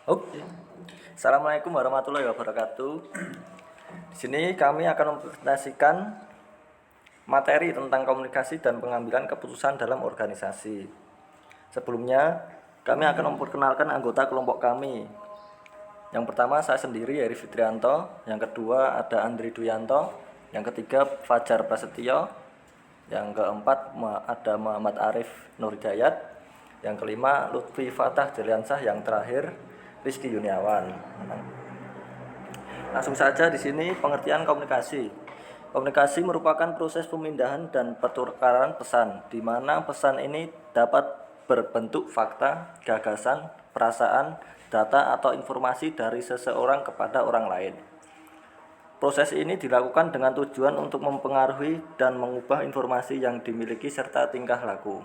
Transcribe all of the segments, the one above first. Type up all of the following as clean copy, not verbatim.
Oke. Assalamualaikum warahmatullahi wabarakatuh. Di sini kami akan mempresentasikan materi tentang komunikasi dan pengambilan keputusan dalam organisasi. Sebelumnya, kami akan memperkenalkan anggota kelompok kami. Yang pertama saya sendiri, Heri Fitrianto. Yang kedua ada Andri Duyanto. Yang ketiga Fajar Prasetyo. Yang keempat ada Muhammad Arif Nurhidayat. Yang kelima Lutfi Fatah Jeliansah. Yang terakhir Rizky Yuniawan. Langsung saja di sini pengertian komunikasi. Komunikasi merupakan proses pemindahan dan pertukaran pesan, di mana pesan ini dapat berbentuk fakta, gagasan, perasaan, data atau informasi dari seseorang kepada orang lain. Proses ini dilakukan dengan tujuan untuk mempengaruhi dan mengubah informasi yang dimiliki serta tingkah laku.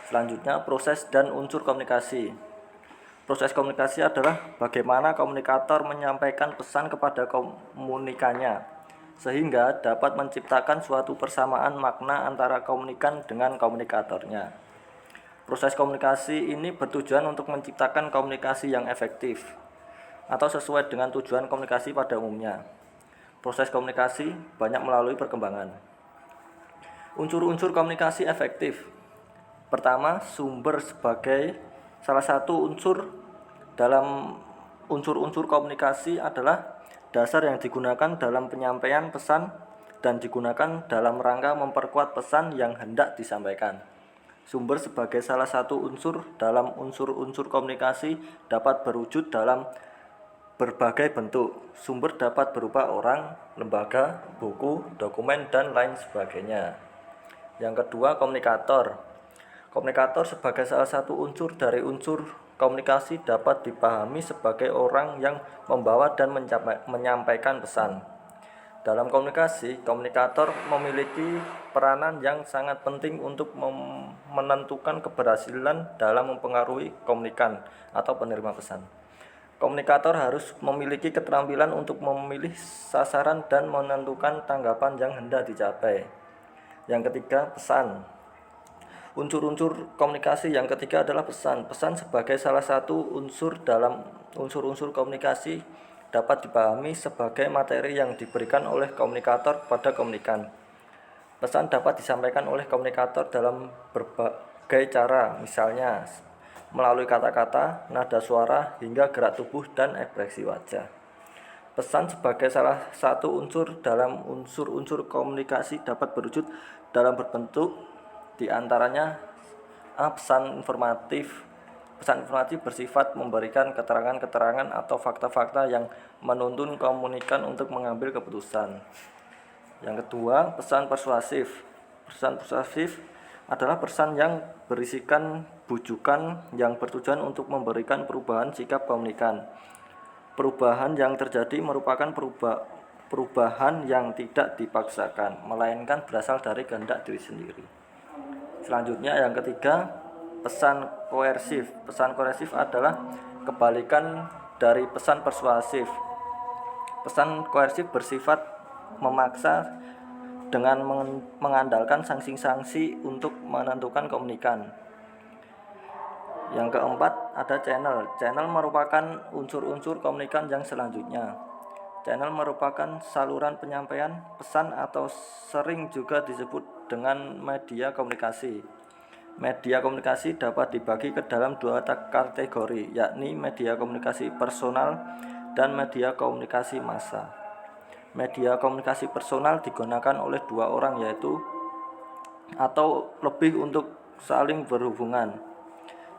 Selanjutnya, proses dan unsur komunikasi. Proses komunikasi adalah bagaimana komunikator menyampaikan pesan kepada komunikannya, sehingga dapat menciptakan suatu persamaan makna antara komunikan dengan komunikatornya. Proses komunikasi ini bertujuan untuk menciptakan komunikasi yang efektif atau sesuai dengan tujuan komunikasi pada umumnya. Proses komunikasi banyak melalui perkembangan. Unsur-unsur komunikasi efektif. Pertama, sumber sebagai salah satu unsur dalam unsur-unsur komunikasi adalah dasar yang digunakan dalam penyampaian pesan dan digunakan dalam rangka memperkuat pesan yang hendak disampaikan. Sumber sebagai salah satu unsur dalam unsur-unsur komunikasi dapat berwujud dalam berbagai bentuk. Sumber dapat berupa orang, lembaga, buku, dokumen, dan lain sebagainya. Yang kedua, komunikator. Komunikator sebagai salah satu unsur dari unsur komunikasi dapat dipahami sebagai orang yang membawa dan menyampaikan pesan. Dalam komunikasi, komunikator memiliki peranan yang sangat penting untuk menentukan keberhasilan dalam mempengaruhi komunikan atau penerima pesan. Komunikator harus memiliki keterampilan untuk memilih sasaran dan menentukan tanggapan yang hendak dicapai. Yang ketiga, pesan. Unsur-unsur komunikasi yang ketiga adalah pesan. Pesan sebagai salah satu unsur dalam unsur-unsur komunikasi dapat dipahami sebagai materi yang diberikan oleh komunikator kepada komunikan. Pesan dapat disampaikan oleh komunikator dalam berbagai cara, misalnya melalui kata-kata, nada suara, hingga gerak tubuh dan ekspresi wajah. Pesan sebagai salah satu unsur dalam unsur-unsur komunikasi dapat berwujud dalam berbentuk di antaranya pesan informatif. Pesan informatif bersifat memberikan keterangan-keterangan atau fakta-fakta yang menuntun komunikan untuk mengambil keputusan. Yang kedua, pesan persuasif. Pesan persuasif adalah pesan yang berisikan bujukan yang bertujuan untuk memberikan perubahan sikap komunikan. Perubahan yang terjadi merupakan perubahan yang tidak dipaksakan, melainkan berasal dari kehendak diri sendiri. Selanjutnya yang ketiga, pesan koersif. Pesan koersif adalah kebalikan dari pesan persuasif. Pesan koersif bersifat memaksa dengan mengandalkan sanksi-sanksi untuk menentukan komunikan. Yang keempat ada channel. Channel merupakan unsur-unsur komunikan yang selanjutnya. Channel merupakan saluran penyampaian pesan atau sering juga disebut dengan media komunikasi. Media komunikasi dapat dibagi ke dalam dua kategori, yakni media komunikasi personal dan media komunikasi massa. Media komunikasi personal digunakan oleh dua orang yaitu atau lebih untuk saling berhubungan.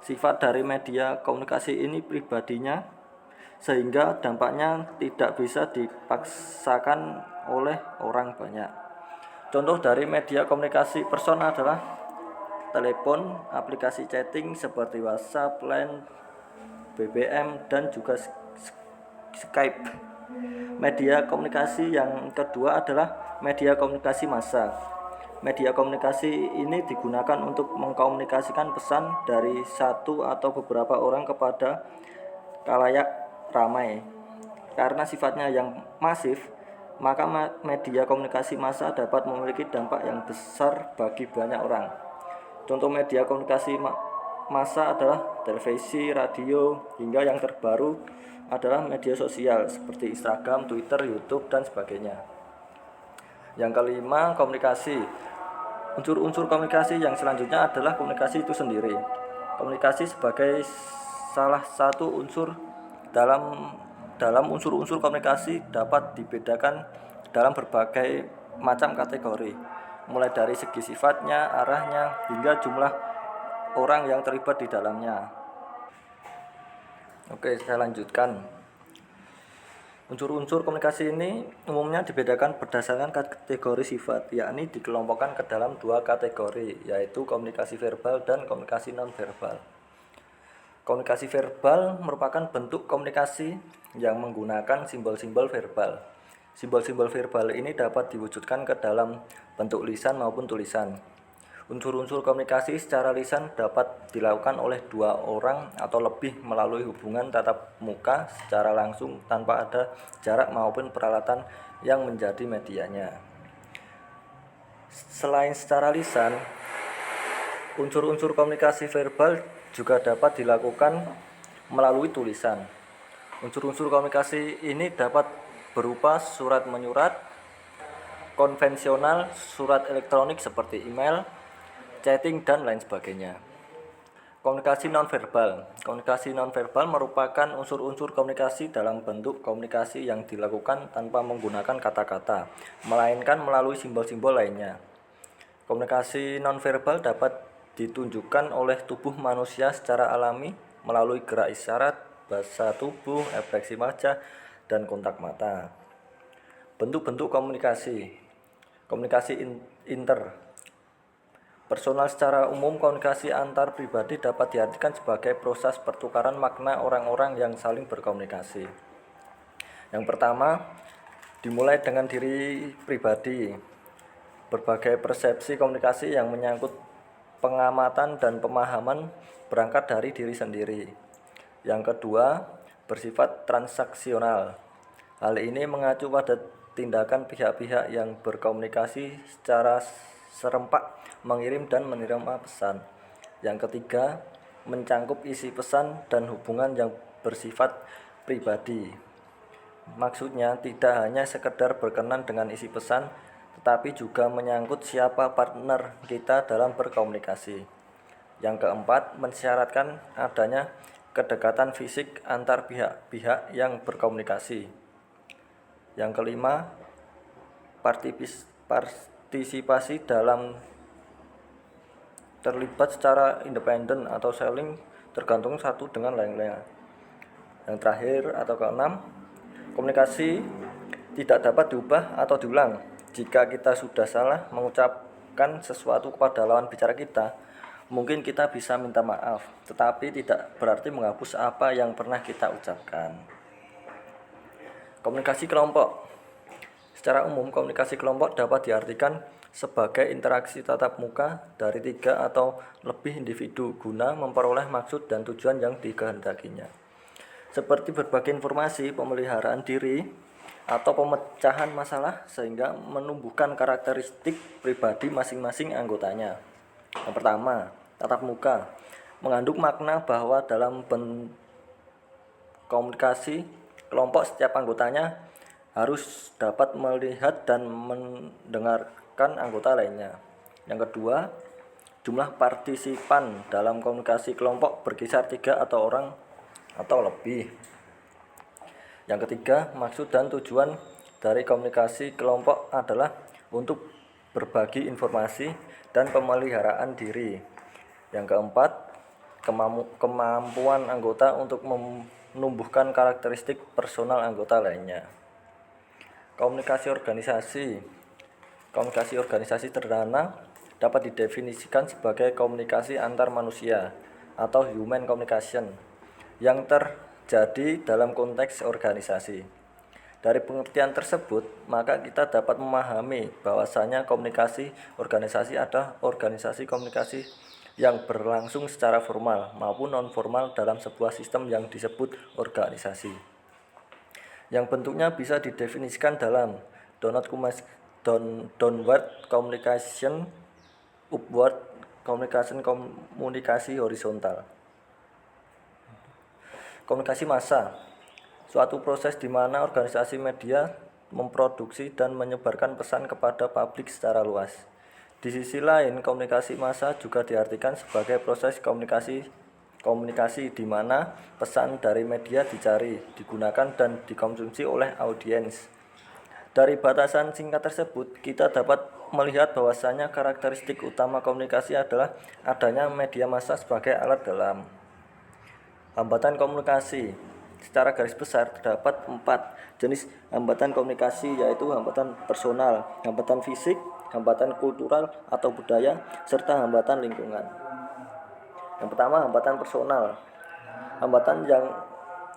Sifat dari media komunikasi ini pribadinya, sehingga dampaknya tidak bisa dipaksakan oleh orang banyak. Contoh dari media komunikasi personal adalah telepon, aplikasi chatting seperti WhatsApp, Line, BBM, dan juga Skype. Media komunikasi yang kedua adalah media komunikasi massa. Media komunikasi ini digunakan untuk mengkomunikasikan pesan dari satu atau beberapa orang kepada khalayak ramai. Karena sifatnya yang masif, maka media komunikasi massa dapat memiliki dampak yang besar bagi banyak orang. Contoh media komunikasi massa adalah televisi, radio, hingga yang terbaru adalah media sosial seperti Instagram, Twitter, YouTube, dan sebagainya. Yang kelima, komunikasi. Unsur-unsur komunikasi yang selanjutnya adalah komunikasi itu sendiri. Komunikasi sebagai salah satu unsur dalam unsur-unsur komunikasi dapat dibedakan dalam berbagai macam kategori, mulai dari segi sifatnya, arahnya, hingga jumlah orang yang terlibat di dalamnya. Oke, saya lanjutkan. Unsur-unsur komunikasi ini umumnya dibedakan berdasarkan kategori sifat, yakni dikelompokkan ke dalam dua kategori, yaitu komunikasi verbal dan komunikasi non-verbal. Komunikasi verbal merupakan bentuk komunikasi yang menggunakan simbol-simbol verbal. Simbol-simbol verbal ini dapat diwujudkan ke dalam bentuk lisan maupun tulisan. Unsur-unsur komunikasi secara lisan dapat dilakukan oleh dua orang atau lebih melalui hubungan tatap muka secara langsung tanpa ada jarak maupun peralatan yang menjadi medianya. Selain secara lisan, unsur-unsur komunikasi verbal juga dapat dilakukan melalui tulisan. Unsur-unsur komunikasi ini dapat berupa surat menyurat, konvensional, surat elektronik seperti email, chatting, dan lain sebagainya. Komunikasi nonverbal. Komunikasi nonverbal merupakan unsur-unsur komunikasi dalam bentuk komunikasi yang dilakukan tanpa menggunakan kata-kata, melainkan melalui simbol-simbol lainnya. Komunikasi nonverbal dapat ditunjukkan oleh tubuh manusia secara alami melalui gerak isyarat, bahasa tubuh, ekspresi wajah, dan kontak mata. Bentuk-bentuk komunikasi. Komunikasi inter. Personal. Secara umum, komunikasi antar pribadi dapat diartikan sebagai proses pertukaran makna orang-orang yang saling berkomunikasi. Yang pertama, dimulai dengan diri pribadi. Berbagai persepsi komunikasi yang menyangkut pengamatan dan pemahaman berangkat dari diri sendiri. Yang kedua, bersifat transaksional. Hal ini mengacu pada tindakan pihak-pihak yang berkomunikasi secara serempak mengirim dan menerima pesan. Yang ketiga, mencangkup isi pesan dan hubungan yang bersifat pribadi. Maksudnya tidak hanya sekedar berkenan dengan isi pesan, tetapi juga menyangkut siapa partner kita dalam berkomunikasi. Yang keempat, mensyaratkan adanya kedekatan fisik antar pihak-pihak yang berkomunikasi. Yang kelima, partisipasi dalam terlibat secara independen atau saling tergantung satu dengan lainnya. Yang terakhir atau keenam, komunikasi tidak dapat diubah atau diulang. Jika kita sudah salah mengucapkan sesuatu kepada lawan bicara kita, mungkin kita bisa minta maaf, tetapi tidak berarti menghapus apa yang pernah kita ucapkan. Komunikasi kelompok. Secara umum, komunikasi kelompok dapat diartikan sebagai interaksi tatap muka dari 3 atau lebih individu guna memperoleh maksud dan tujuan yang dikehendakinya. Seperti berbagi informasi, pemeliharaan diri, atau pemecahan masalah sehingga menumbuhkan karakteristik pribadi masing-masing anggotanya. Yang pertama, tatap muka mengandung makna bahwa dalam komunikasi kelompok setiap anggotanya harus dapat melihat dan mendengarkan anggota lainnya. Yang kedua, jumlah partisipan dalam komunikasi kelompok berkisar 3 atau orang atau lebih. Yang ketiga, maksud dan tujuan dari komunikasi kelompok adalah untuk berbagi informasi dan pemeliharaan diri. Yang keempat, kemampuan anggota untuk menumbuhkan karakteristik personal anggota lainnya. Komunikasi organisasi. Komunikasi organisasi sederhana dapat didefinisikan sebagai komunikasi antar manusia atau human communication yang terjadi dalam konteks organisasi. Dari pengertian tersebut, maka kita dapat memahami bahwasanya komunikasi organisasi adalah organisasi komunikasi yang berlangsung secara formal maupun non-formal dalam sebuah sistem yang disebut organisasi. Yang bentuknya bisa didefinisikan dalam downward communication, upward komunikasi horizontal. Komunikasi massa, suatu proses di mana organisasi media memproduksi dan menyebarkan pesan kepada publik secara luas. Di sisi lain, komunikasi massa juga diartikan sebagai proses komunikasi di mana pesan dari media dicari, digunakan, dan dikonsumsi oleh audiens. Dari batasan singkat tersebut, kita dapat melihat bahwasanya karakteristik utama komunikasi adalah adanya media massa sebagai alat dalam. Hambatan komunikasi. Secara garis besar terdapat 4 jenis hambatan komunikasi, yaitu hambatan personal, hambatan fisik, hambatan kultural atau budaya, serta hambatan lingkungan. Yang pertama, hambatan personal. Hambatan yang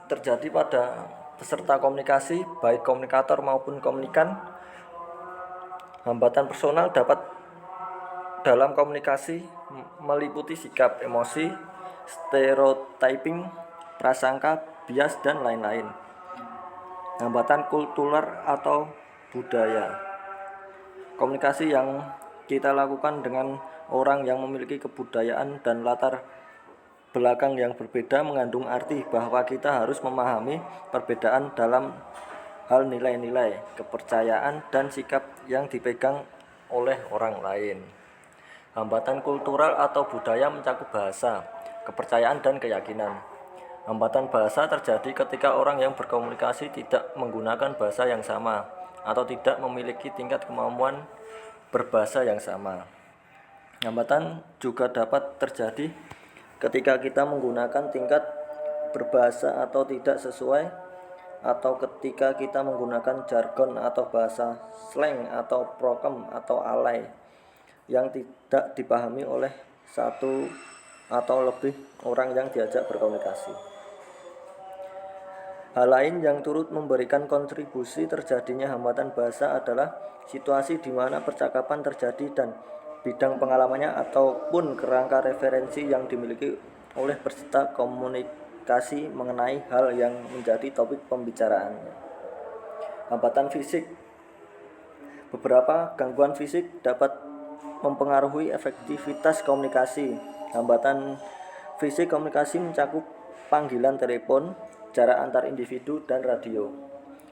terjadi pada peserta komunikasi, baik komunikator maupun komunikan. Hambatan personal dapat dalam komunikasi meliputi sikap, emosi, stereotyping, prasangka, bias, dan lain-lain. Hambatan kultural atau budaya. Komunikasi yang kita lakukan dengan orang yang memiliki kebudayaan dan latar belakang yang berbeda mengandung arti bahwa kita harus memahami perbedaan dalam hal nilai-nilai, kepercayaan, dan sikap yang dipegang oleh orang lain. Hambatan kultural atau budaya mencakup bahasa, kepercayaan, dan keyakinan. Hambatan bahasa terjadi ketika orang yang berkomunikasi tidak menggunakan bahasa yang sama atau tidak memiliki tingkat kemampuan berbahasa yang sama. Hambatan juga dapat terjadi ketika kita menggunakan tingkat berbahasa atau tidak sesuai, atau ketika kita menggunakan jargon atau bahasa slang atau prokem atau alay yang tidak dipahami oleh satu atau lebih orang yang diajak berkomunikasi. Hal lain yang turut memberikan kontribusi terjadinya hambatan bahasa adalah situasi di mana percakapan terjadi dan bidang pengalamannya ataupun kerangka referensi yang dimiliki oleh peserta komunikasi mengenai hal yang menjadi topik pembicaraannya. Hambatan fisik. Beberapa gangguan fisik dapat mempengaruhi efektivitas komunikasi. Hambatan fisik komunikasi mencakup panggilan telepon, jarak antar individu, dan radio.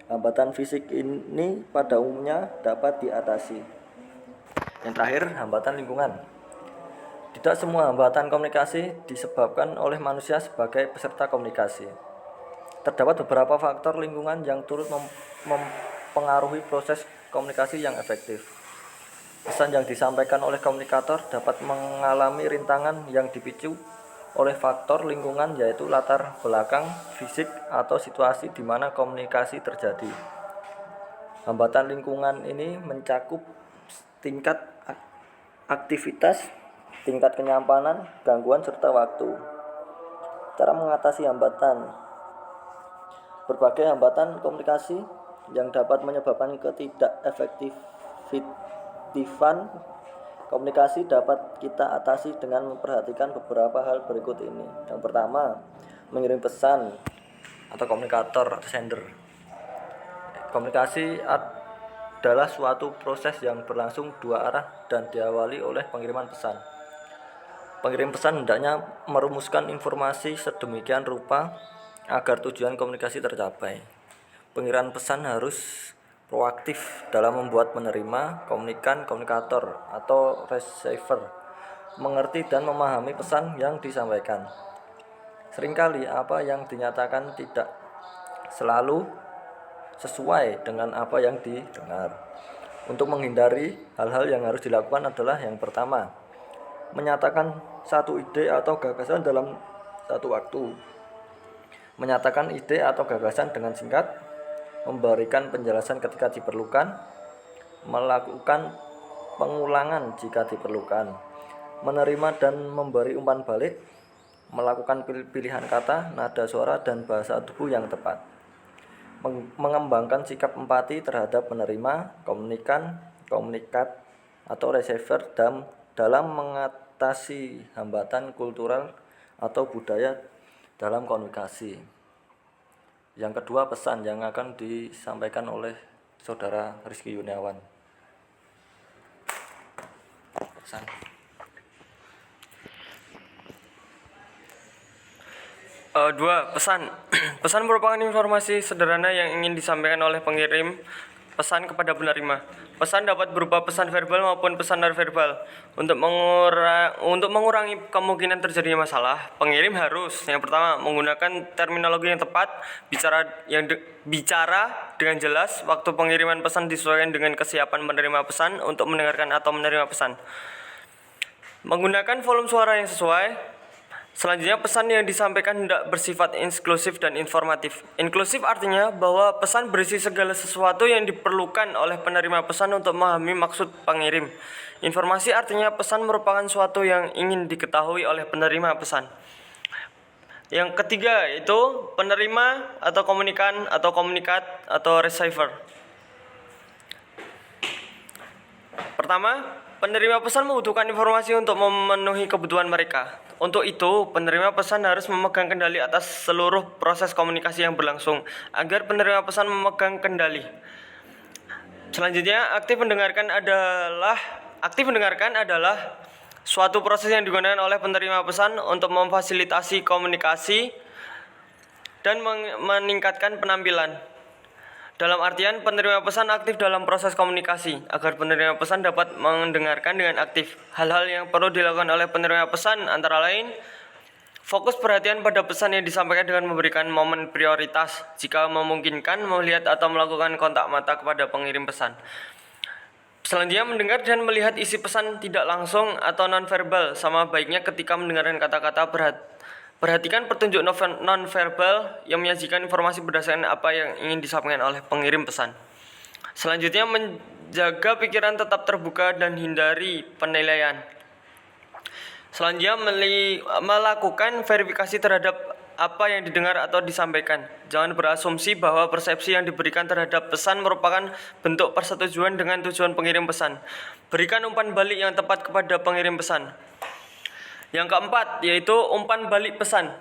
Hambatan fisik ini pada umumnya dapat diatasi. Yang terakhir, hambatan lingkungan. Tidak semua hambatan komunikasi disebabkan oleh manusia sebagai peserta komunikasi. Terdapat beberapa faktor lingkungan yang turut mempengaruhi proses komunikasi yang efektif. Pesan yang disampaikan oleh komunikator dapat mengalami rintangan yang dipicu oleh faktor lingkungan, yaitu latar belakang fisik atau situasi di mana komunikasi terjadi. Hambatan lingkungan ini mencakup tingkat aktivitas, tingkat kenyamanan, gangguan, serta waktu. Cara mengatasi hambatan. Berbagai hambatan komunikasi yang dapat menyebabkan ketidakefektifan komunikasi dapat kita atasi dengan memperhatikan beberapa hal berikut ini. Yang pertama, mengirim pesan atau komunikator atau sender. Komunikasi adalah suatu proses yang berlangsung dua arah dan diawali oleh pengiriman pesan. Pengirim pesan hendaknya merumuskan informasi sedemikian rupa agar tujuan komunikasi tercapai. Pengiriman pesan harus proaktif dalam membuat penerima, komunikator atau receiver mengerti dan memahami pesan yang disampaikan. Seringkali apa yang dinyatakan tidak selalu sesuai dengan apa yang didengar. Untuk menghindari hal-hal yang harus dilakukan adalah yang pertama, menyatakan satu ide atau gagasan dalam satu waktu. Menyatakan ide atau gagasan dengan singkat, memberikan penjelasan ketika diperlukan, melakukan pengulangan jika diperlukan, menerima dan memberi umpan balik, melakukan pilihan kata, nada suara, dan bahasa tubuh yang tepat, mengembangkan sikap empati terhadap penerima, komunikat atau receiver dalam mengatasi hambatan kultural atau budaya dalam komunikasi. Yang kedua, pesan yang akan disampaikan oleh Saudara Rizky Yuniawan. Pesan. Dua, pesan. Pesan merupakan informasi sederhana yang ingin disampaikan oleh pengirim pesan kepada penerima. Pesan dapat berupa pesan verbal maupun pesan non-verbal. Untuk mengurangi kemungkinan terjadinya masalah, pengirim harus yang pertama menggunakan terminologi yang tepat, bicara dengan jelas. Waktu pengiriman pesan disesuaikan dengan kesiapan menerima pesan untuk mendengarkan atau menerima pesan. Menggunakan volume suara yang sesuai. Selanjutnya, pesan yang disampaikan hendak bersifat inklusif dan informatif. Inklusif artinya bahwa pesan berisi segala sesuatu yang diperlukan oleh penerima pesan untuk memahami maksud pengirim. Informasi artinya pesan merupakan suatu yang ingin diketahui oleh penerima pesan. Yang ketiga yaitu penerima atau komunikan atau komunikat atau receiver. Pertama, penerima pesan membutuhkan informasi untuk memenuhi kebutuhan mereka. Untuk itu, penerima pesan harus memegang kendali atas seluruh proses komunikasi yang berlangsung, agar penerima pesan memegang kendali. Selanjutnya, aktif mendengarkan adalah suatu proses yang digunakan oleh penerima pesan untuk memfasilitasi komunikasi dan meningkatkan penampilan. Dalam artian, penerima pesan aktif dalam proses komunikasi, agar penerima pesan dapat mendengarkan dengan aktif. Hal-hal yang perlu dilakukan oleh penerima pesan antara lain, fokus perhatian pada pesan yang disampaikan dengan memberikan momen prioritas, jika memungkinkan melihat atau melakukan kontak mata kepada pengirim pesan. Selanjutnya, mendengar dan melihat isi pesan tidak langsung atau non-verbal, sama baiknya ketika mendengarkan kata-kata perhatikan petunjuk non-verbal yang menyajikan informasi berdasarkan apa yang ingin disampaikan oleh pengirim pesan. Selanjutnya, menjaga pikiran tetap terbuka dan hindari penilaian. Selanjutnya, melakukan verifikasi terhadap apa yang didengar atau disampaikan. Jangan berasumsi bahwa persepsi yang diberikan terhadap pesan merupakan bentuk persetujuan dengan tujuan pengirim pesan. Berikan umpan balik yang tepat kepada pengirim pesan. Yang keempat, yaitu umpan balik pesan.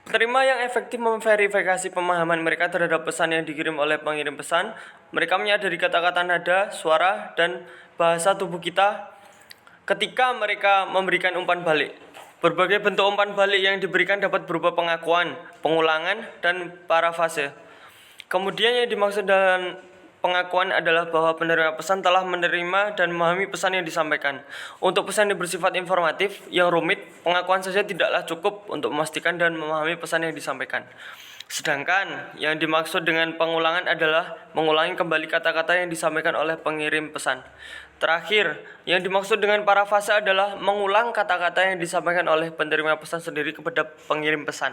Penerima yang efektif memverifikasi pemahaman mereka terhadap pesan yang dikirim oleh pengirim pesan. Mereka menyadari kata-kata, nada, suara, dan bahasa tubuh kita ketika mereka memberikan umpan balik. Berbagai bentuk umpan balik yang diberikan dapat berupa pengakuan, pengulangan, dan parafase. Kemudian yang dimaksud dalam pengakuan adalah bahwa penerima pesan telah menerima dan memahami pesan yang disampaikan. Untuk pesan yang bersifat informatif, yang rumit, pengakuan saja tidaklah cukup untuk memastikan dan memahami pesan yang disampaikan. Sedangkan yang dimaksud dengan pengulangan adalah mengulangi kembali kata-kata yang disampaikan oleh pengirim pesan. Terakhir, yang dimaksud dengan parafase adalah mengulang kata-kata yang disampaikan oleh penerima pesan sendiri kepada pengirim pesan.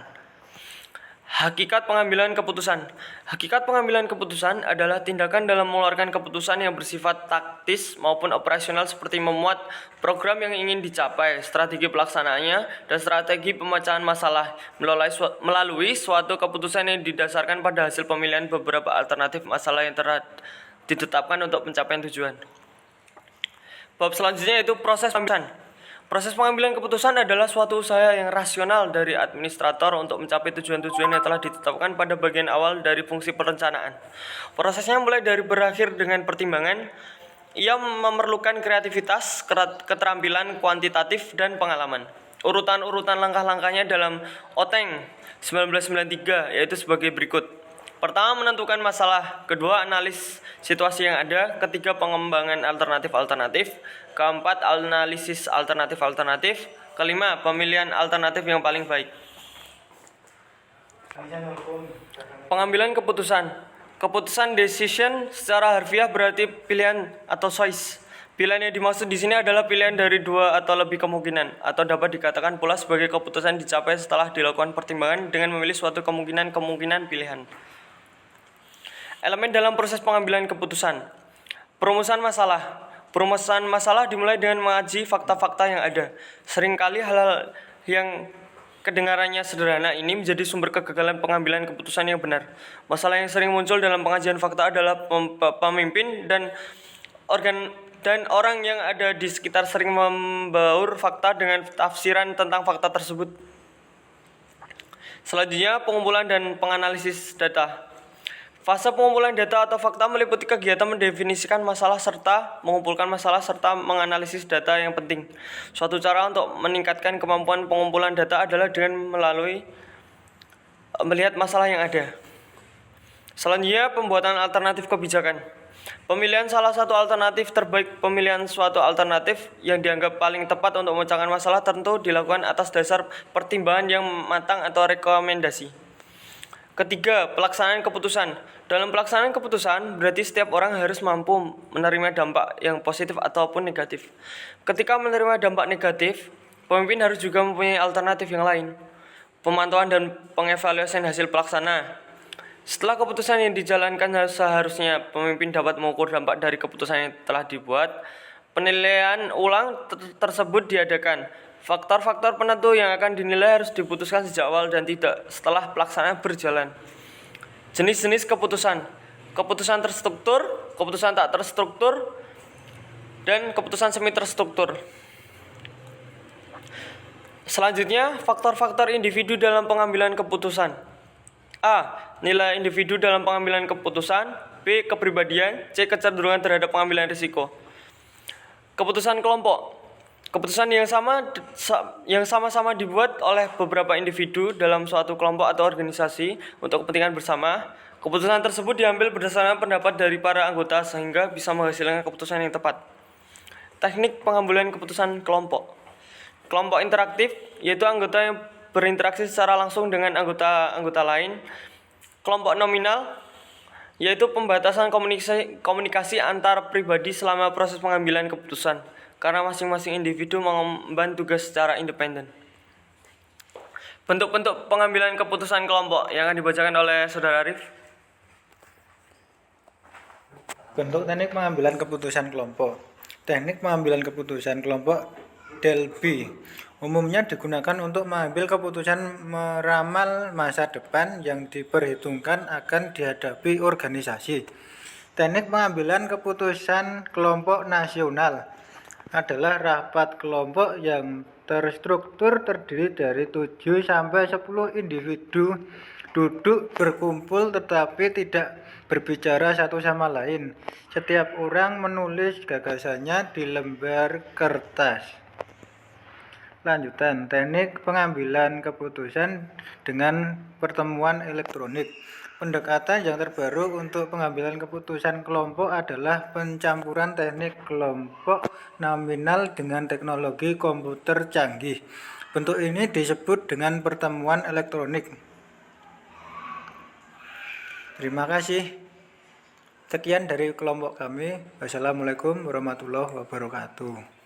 Hakikat pengambilan keputusan. Hakikat pengambilan keputusan adalah tindakan dalam mengeluarkan keputusan yang bersifat taktis maupun operasional, seperti memuat program yang ingin dicapai, strategi pelaksanaannya, dan strategi pemecahan masalah melalui suatu keputusan yang didasarkan pada hasil pemilihan beberapa alternatif masalah yang ditetapkan untuk pencapaian tujuan. Bab selanjutnya yaitu proses pengambilan. Proses pengambilan keputusan adalah suatu usaha yang rasional dari administrator untuk mencapai tujuan-tujuan yang telah ditetapkan pada bagian awal dari fungsi perencanaan. Prosesnya mulai dari berakhir dengan pertimbangan. Ia memerlukan kreativitas, keterampilan kuantitatif, dan pengalaman. Urutan-urutan langkah-langkahnya dalam Oteng 1993 yaitu sebagai berikut. Pertama, menentukan masalah. Kedua, analis situasi yang ada. Ketiga, pengembangan alternatif-alternatif. Keempat, analisis alternatif-alternatif. Kelima, pemilihan alternatif yang paling baik. Pengambilan keputusan. Keputusan decision secara harfiah berarti pilihan atau choice. Pilihan yang dimaksud di sini adalah pilihan dari dua atau lebih kemungkinan, atau dapat dikatakan pula sebagai keputusan dicapai setelah dilakukan pertimbangan dengan memilih suatu kemungkinan pilihan. Elemen dalam proses pengambilan keputusan. Perumusan masalah. Perumusan masalah dimulai dengan mengaji fakta-fakta yang ada. Seringkali hal-hal yang kedengarannya sederhana ini menjadi sumber kegagalan pengambilan keputusan yang benar. Masalah yang sering muncul dalam pengajian fakta adalah pemimpin dan orang yang ada di sekitar sering membaur fakta dengan tafsiran tentang fakta tersebut. Selanjutnya, pengumpulan dan penganalisis data. Fase pengumpulan data atau fakta meliputi kegiatan mendefinisikan masalah serta mengumpulkan masalah serta menganalisis data yang penting. Suatu cara untuk meningkatkan kemampuan pengumpulan data adalah dengan melalui melihat masalah yang ada. Selanjutnya, pembuatan alternatif kebijakan. Pemilihan salah satu alternatif terbaik. Pemilihan suatu alternatif yang dianggap paling tepat untuk memecahkan masalah tertentu dilakukan atas dasar pertimbangan yang matang atau rekomendasi. Ketiga, pelaksanaan keputusan. Dalam pelaksanaan keputusan, berarti setiap orang harus mampu menerima dampak yang positif ataupun negatif. Ketika menerima dampak negatif, pemimpin harus juga mempunyai alternatif yang lain. Pemantauan dan pengevaluasian hasil pelaksana. Setelah keputusan yang dijalankan, seharusnya pemimpin dapat mengukur dampak dari keputusan yang telah dibuat. Penilaian ulang tersebut diadakan. Faktor-faktor penentu yang akan dinilai harus diputuskan sejak awal dan tidak setelah pelaksanaan berjalan. Jenis-jenis keputusan. Keputusan terstruktur, keputusan tak terstruktur, dan keputusan semi terstruktur. Selanjutnya, faktor-faktor individu dalam pengambilan keputusan. A. Nilai individu dalam pengambilan keputusan. B. Kepribadian. C. Kecenderungan terhadap pengambilan risiko. Keputusan kelompok. Keputusan yang sama-sama dibuat oleh beberapa individu dalam suatu kelompok atau organisasi untuk kepentingan bersama. Keputusan tersebut diambil berdasarkan pendapat dari para anggota sehingga bisa menghasilkan keputusan yang tepat. Teknik pengambilan keputusan kelompok. Kelompok interaktif, yaitu anggota yang berinteraksi secara langsung dengan anggota lain. Kelompok nominal, yaitu pembatasan komunikasi antar pribadi selama proses pengambilan keputusan, karena masing-masing individu mengemban tugas secara independen. Bentuk-bentuk pengambilan keputusan kelompok yang akan dibacakan oleh Saudara Arif. Bentuk teknik pengambilan keputusan kelompok. Teknik pengambilan keputusan kelompok DELBI umumnya digunakan untuk mengambil keputusan meramal masa depan yang diperhitungkan akan dihadapi organisasi. Teknik pengambilan keputusan kelompok nasional adalah rapat kelompok yang terstruktur terdiri dari 7-10 individu duduk berkumpul tetapi tidak berbicara satu sama lain. Setiap orang menulis gagasannya di lembar kertas. Lanjutan, teknik pengambilan keputusan dengan pertemuan elektronik. Pendekatan yang terbaru untuk pengambilan keputusan kelompok adalah pencampuran teknik kelompok nominal dengan teknologi komputer canggih. Bentuk ini disebut dengan pertemuan elektronik. Terima kasih. Sekian dari kelompok kami. Wassalamualaikum warahmatullahi wabarakatuh.